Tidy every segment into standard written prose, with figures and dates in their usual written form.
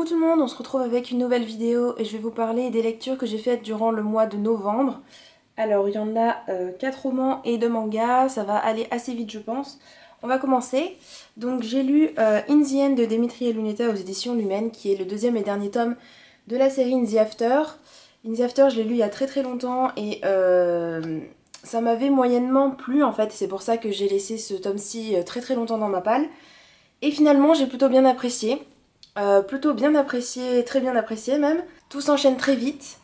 tout le monde, on se retrouve avec une nouvelle vidéo et je vais vous parler des lectures que j'ai faites durant le mois de novembre. Alors il y en a 4 romans et 2 mangas, ça va aller assez vite je pense. On va commencer. Donc j'ai lu In the End de Demetri et Luneta aux éditions Lumen, qui est le deuxième et dernier tome de la série In the After. In the After je l'ai lu il y a très longtemps et ça m'avait moyennement plu en fait, c'est pour ça que j'ai laissé ce tome-ci très longtemps dans ma palle. Et finalement j'ai plutôt bien apprécié. Très bien apprécié même. Tout s'enchaîne très vite.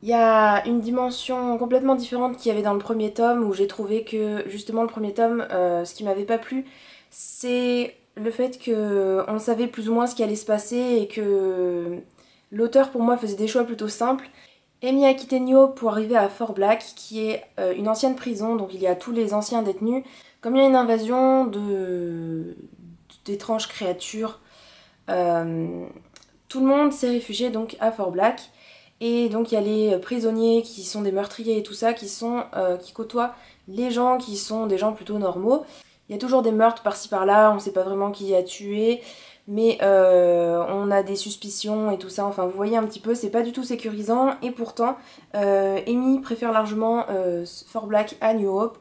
Il y a une dimension complètement différente qu'il y avait dans le premier tome où j'ai trouvé que justement le premier tome, ce qui m'avait pas plu, c'est le fait qu'on savait plus ou moins ce qui allait se passer et que l'auteur pour moi faisait des choix plutôt simples. Emi a quitté Nio pour arriver à Fort Black, qui est une ancienne prison, donc il y a tous les anciens détenus. Comme il y a une invasion d'étranges créatures, tout le monde s'est réfugié donc à Fort Black. Et donc il y a les prisonniers qui sont des meurtriers et tout ça, qui côtoient les gens qui sont des gens plutôt normaux. Il y a toujours des meurtres par-ci par-là, on sait pas vraiment qui a tué, mais on a des suspicions et tout ça. Enfin vous voyez un petit peu, c'est pas du tout sécurisant. Et pourtant, Amy préfère largement Fort Black à New Hope.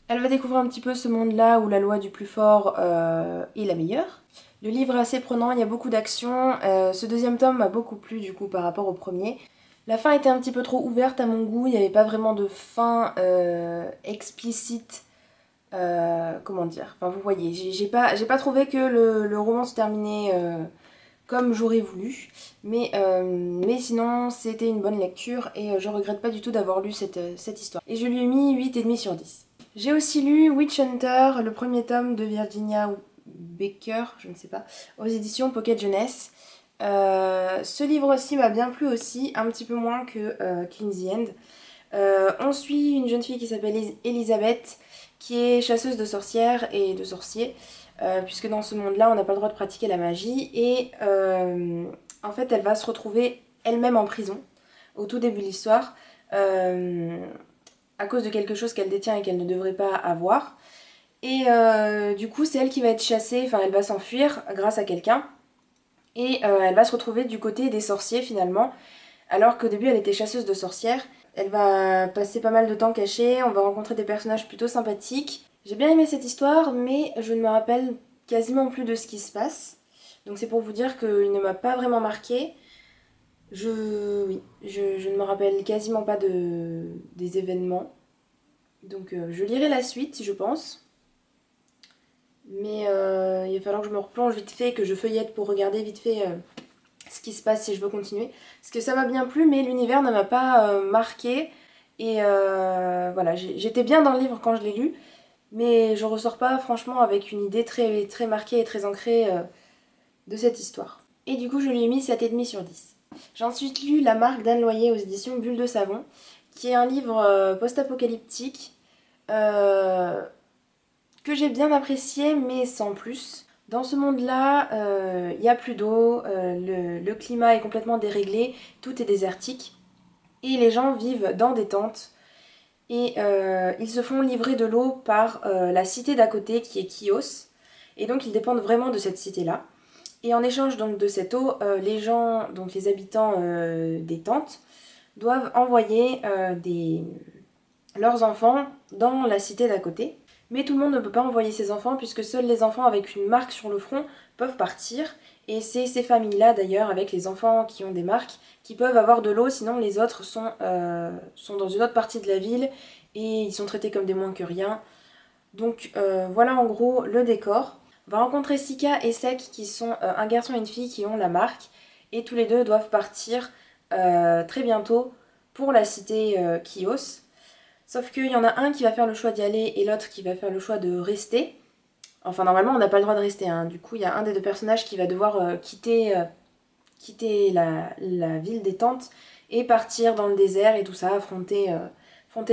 Elle va découvrir un petit peu ce monde-là où la loi du plus fort est la meilleure. Le livre est assez prenant, il y a beaucoup d'action. Ce deuxième tome m'a beaucoup plu du coup par rapport au premier. La fin était un petit peu trop ouverte à mon goût, il n'y avait pas vraiment de fin explicite. Comment dire, enfin vous voyez, j'ai pas trouvé que le roman se terminait comme j'aurais voulu. Mais sinon c'était une bonne lecture et je regrette pas du tout d'avoir lu cette histoire. Et je lui ai mis 8,5 sur 10. J'ai aussi lu Witch Hunter, le premier tome de Virginia Baker, je ne sais pas, aux éditions Pocket Jeunesse. Ce livre-ci m'a bien plu aussi, un petit peu moins que Clean the End. On suit une jeune fille qui s'appelle Elisabeth, qui est chasseuse de sorcières et de sorciers, puisque dans ce monde-là, on n'a pas le droit de pratiquer la magie. Et en fait, elle va se retrouver elle-même en prison, au tout début de l'histoire, à cause de quelque chose qu'elle détient et qu'elle ne devrait pas avoir. Et du coup, c'est elle qui va être chassée, enfin elle va s'enfuir grâce à quelqu'un. Et elle va se retrouver du côté des sorciers finalement, alors qu'au début elle était chasseuse de sorcières. Elle va passer pas mal de temps cachée, on va rencontrer des personnages plutôt sympathiques. J'ai bien aimé cette histoire, mais je ne me rappelle quasiment plus de ce qui se passe. Donc c'est pour vous dire qu'il ne m'a pas vraiment marqué. Je ne me rappelle quasiment pas des événements. Donc je lirai la suite, je pense. Mais il va falloir que je me replonge vite fait, que je feuillette pour regarder vite fait ce qui se passe si je veux continuer. Parce que ça m'a bien plu, mais l'univers ne m'a pas marqué. Et voilà, j'étais bien dans le livre quand je l'ai lu, mais je ressors pas franchement avec une idée très marquée et très ancrée de cette histoire. Et du coup, je lui ai mis 7,5 sur 10. J'ai ensuite lu La Marque d'Anne Loyer aux éditions Bulle de Savon, qui est un livre post-apocalyptique. Que j'ai bien apprécié mais sans plus. Dans ce monde-là, il n'y a plus d'eau, le climat est complètement déréglé, tout est désertique et les gens vivent dans des tentes et ils se font livrer de l'eau par la cité d'à côté qui est Chios et donc ils dépendent vraiment de cette cité-là. Et en échange donc de cette eau, les gens, donc les habitants des tentes, doivent envoyer leurs enfants dans la cité d'à côté. Mais tout le monde ne peut pas envoyer ses enfants puisque seuls les enfants avec une marque sur le front peuvent partir. Et c'est ces familles-là d'ailleurs, avec les enfants qui ont des marques, qui peuvent avoir de l'eau, sinon les autres sont dans une autre partie de la ville et ils sont traités comme des moins que rien. Donc voilà en gros le décor. On va rencontrer Sika et Sek qui sont un garçon et une fille qui ont la marque. Et tous les deux doivent partir très bientôt pour la cité Chios. Sauf qu'il y en a un qui va faire le choix d'y aller et l'autre qui va faire le choix de rester. Enfin, normalement, on n'a pas le droit de rester. Hein. Du coup, il y a un des deux personnages qui va devoir quitter la ville des tentes et partir dans le désert et tout ça, affronter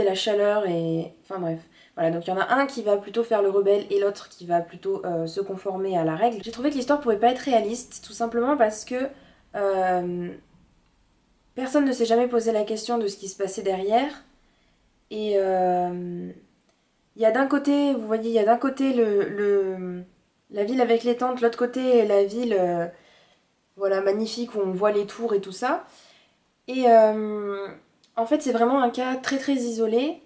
la chaleur et... Enfin bref. Voilà, donc il y en a un qui va plutôt faire le rebelle et l'autre qui va plutôt se conformer à la règle. J'ai trouvé que l'histoire pouvait pas être réaliste, tout simplement parce que personne ne s'est jamais posé la question de ce qui se passait derrière. Et il y a d'un côté, vous voyez, il y a d'un côté la ville avec les tentes, l'autre côté la ville voilà, magnifique où on voit les tours et tout ça. Et en fait c'est vraiment un cas très très isolé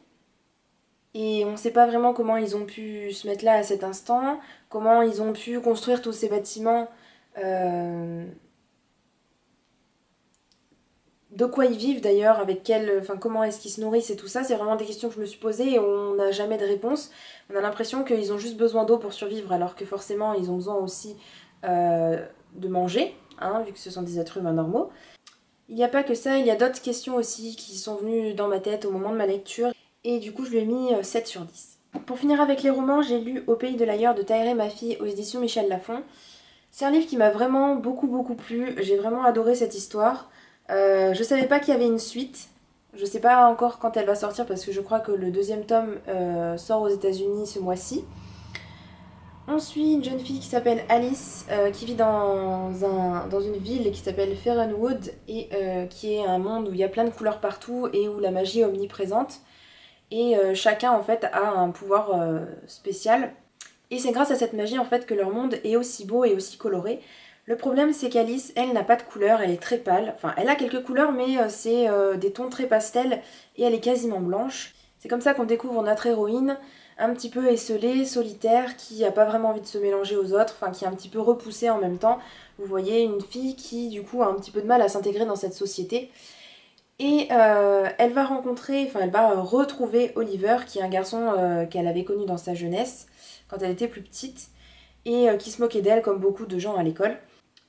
et on ne sait pas vraiment comment ils ont pu se mettre là à cet instant, comment ils ont pu construire tous ces bâtiments, euh, de quoi ils vivent d'ailleurs, enfin comment est-ce qu'ils se nourrissent et tout ça, c'est vraiment des questions que je me suis posées et on n'a jamais de réponse. On a l'impression qu'ils ont juste besoin d'eau pour survivre alors que forcément ils ont besoin aussi de manger, hein, vu que ce sont des êtres humains normaux. Il n'y a pas que ça, il y a d'autres questions aussi qui sont venues dans ma tête au moment de ma lecture et du coup je lui ai mis 7 sur 10. Pour finir avec les romans, j'ai lu Au pays de l'ailleurs de Tahereh Mafi aux éditions Michel Lafon. C'est un livre qui m'a vraiment beaucoup plu, j'ai vraiment adoré cette histoire. Je savais pas qu'il y avait une suite, je sais pas encore quand elle va sortir parce que je crois que le deuxième tome sort aux États-Unis ce mois-ci. On suit une jeune fille qui s'appelle Alice, qui vit dans une ville qui s'appelle Farrenwood et qui est un monde où il y a plein de couleurs partout et où la magie est omniprésente. Et chacun en fait a un pouvoir spécial. Et c'est grâce à cette magie en fait que leur monde est aussi beau et aussi coloré. Le problème c'est qu'Alice, elle n'a pas de couleur, elle est très pâle. Enfin, elle a quelques couleurs mais c'est des tons très pastels et elle est quasiment blanche. C'est comme ça qu'on découvre notre héroïne, un petit peu esselée, solitaire, qui n'a pas vraiment envie de se mélanger aux autres, enfin qui est un petit peu repoussée en même temps. Vous voyez, une fille qui du coup a un petit peu de mal à s'intégrer dans cette société. Et elle va rencontrer, enfin elle va retrouver Oliver, qui est un garçon qu'elle avait connu dans sa jeunesse, quand elle était plus petite, et qui se moquait d'elle comme beaucoup de gens à l'école.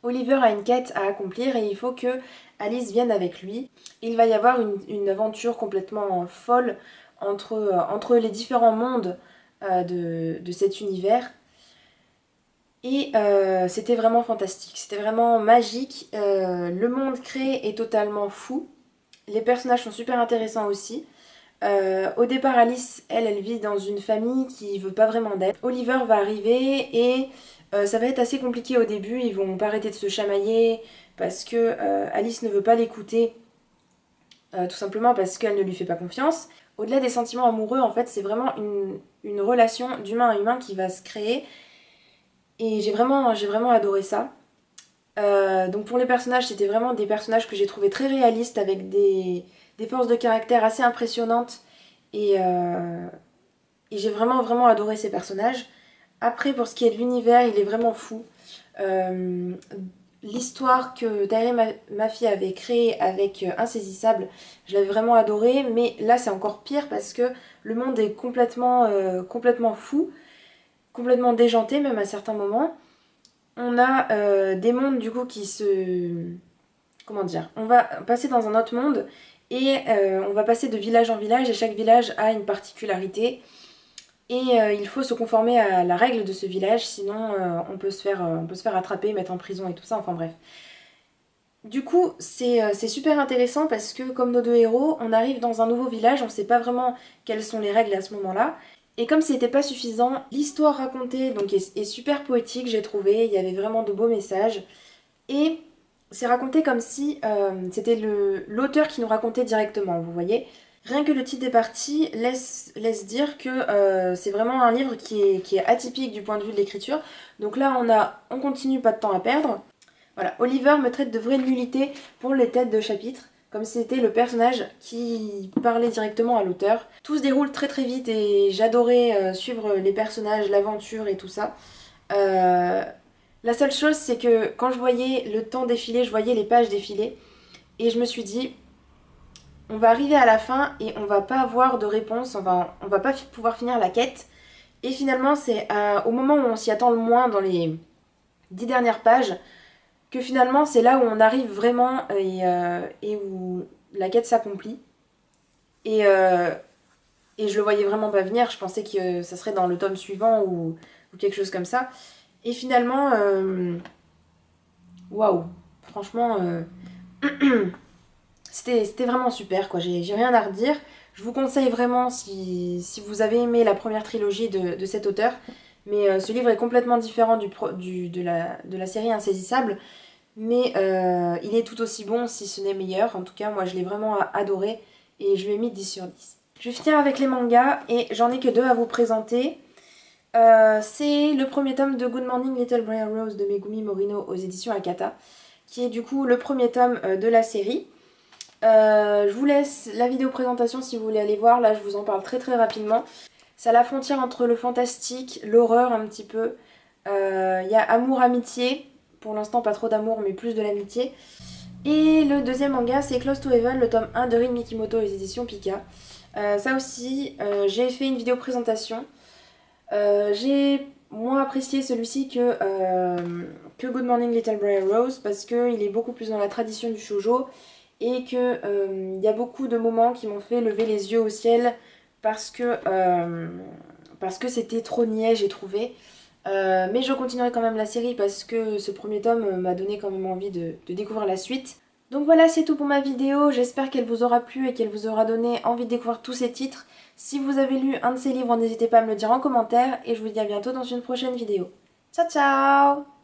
Oliver a une quête à accomplir et il faut que Alice vienne avec lui. Il va y avoir une aventure complètement folle entre les différents mondes de cet univers. Et c'était vraiment fantastique, c'était vraiment magique. Le monde créé est totalement fou. Les personnages sont super intéressants aussi. Au départ, Alice, elle vit dans une famille qui veut pas vraiment d'elle. Oliver va arriver et ça va être assez compliqué au début. Ils vont pas arrêter de se chamailler parce que Alice ne veut pas l'écouter, tout simplement parce qu'elle ne lui fait pas confiance. Au-delà des sentiments amoureux, en fait, c'est vraiment une relation d'humain à humain qui va se créer. Et j'ai vraiment adoré ça. Donc pour les personnages, c'était vraiment des personnages que j'ai trouvé très réalistes avec des forces de caractère assez impressionnantes et j'ai vraiment adoré ces personnages. Après, pour ce qui est de l'univers, il est vraiment fou. Euh, L'histoire que Tahereh Mafi avait créée avec Insaisissable, je l'avais vraiment adorée, mais là c'est encore pire parce que le monde est complètement fou, complètement déjanté même à certains moments. On a des mondes du coup qui se... Comment dire? On va passer dans un autre monde et on va passer de village en village et chaque village a une particularité. Et il faut se conformer à la règle de ce village, sinon on peut se faire attraper, mettre en prison et tout ça, enfin bref. Du coup, c'est super intéressant parce que comme nos deux héros, on arrive dans un nouveau village, on sait pas vraiment quelles sont les règles à ce moment-là. Et comme c'était pas suffisant, l'histoire racontée donc est super poétique, j'ai trouvé, il y avait vraiment de beaux messages. Et c'est raconté comme si c'était l'auteur qui nous racontait directement, vous voyez. Rien que le titre des parties laisse dire que c'est vraiment un livre qui est atypique du point de vue de l'écriture. Donc là, on continue, pas de temps à perdre. Voilà, Oliver me traite de vraie nullité pour les têtes de chapitre, comme si c'était le personnage qui parlait directement à l'auteur. Tout se déroule très vite et j'adorais suivre les personnages, l'aventure et tout ça. La seule chose, c'est que quand je voyais le temps défiler, je voyais les pages défiler, et je me suis dit, on va arriver à la fin et on va pas avoir de réponse, on va pas pouvoir finir la quête. Et finalement, c'est au moment où on s'y attend le moins dans les 10 dernières pages, que finalement c'est là où on arrive vraiment et où la quête s'accomplit. Et, et je le voyais vraiment pas venir, je pensais que ça serait dans le tome suivant ou quelque chose comme ça. Et finalement, waouh, franchement, c'était vraiment super, quoi. J'ai rien à redire. Je vous conseille vraiment, si vous avez aimé la première trilogie de cet auteur, mais ce livre est complètement différent de la série Insaisissable, mais il est tout aussi bon, si ce n'est meilleur. En tout cas, moi je l'ai vraiment adoré et je lui ai mis 10 sur 10. Je vais finir avec les mangas et j'en ai que deux à vous présenter. C'est le premier tome de Good Morning Little Briar Rose de Megumi Morino aux éditions Akata. qui est du coup le premier tome de la série. Je vous laisse la vidéo présentation si vous voulez aller voir, là je vous en parle très rapidement. C'est à la frontière entre le fantastique, l'horreur un petit peu. Il y a amour-amitié, pour l'instant pas trop d'amour mais plus de l'amitié. Et le deuxième manga c'est Close to Heaven, le tome 1 de Rin Mikimoto et les éditions Pika. Ça aussi, j'ai fait une vidéo présentation. J'ai moins apprécié celui-ci que Good Morning Little Briar Rose parce qu'il est beaucoup plus dans la tradition du shoujo et qu'il y a beaucoup de moments qui m'ont fait lever les yeux au ciel parce que c'était trop niais, j'ai trouvé. Mais je continuerai quand même la série parce que ce premier tome m'a donné quand même envie de découvrir la suite. Donc voilà, c'est tout pour ma vidéo, j'espère qu'elle vous aura plu et qu'elle vous aura donné envie de découvrir tous ces titres. Si vous avez lu un de ces livres, n'hésitez pas à me le dire en commentaire et je vous dis à bientôt dans une prochaine vidéo. Ciao ciao!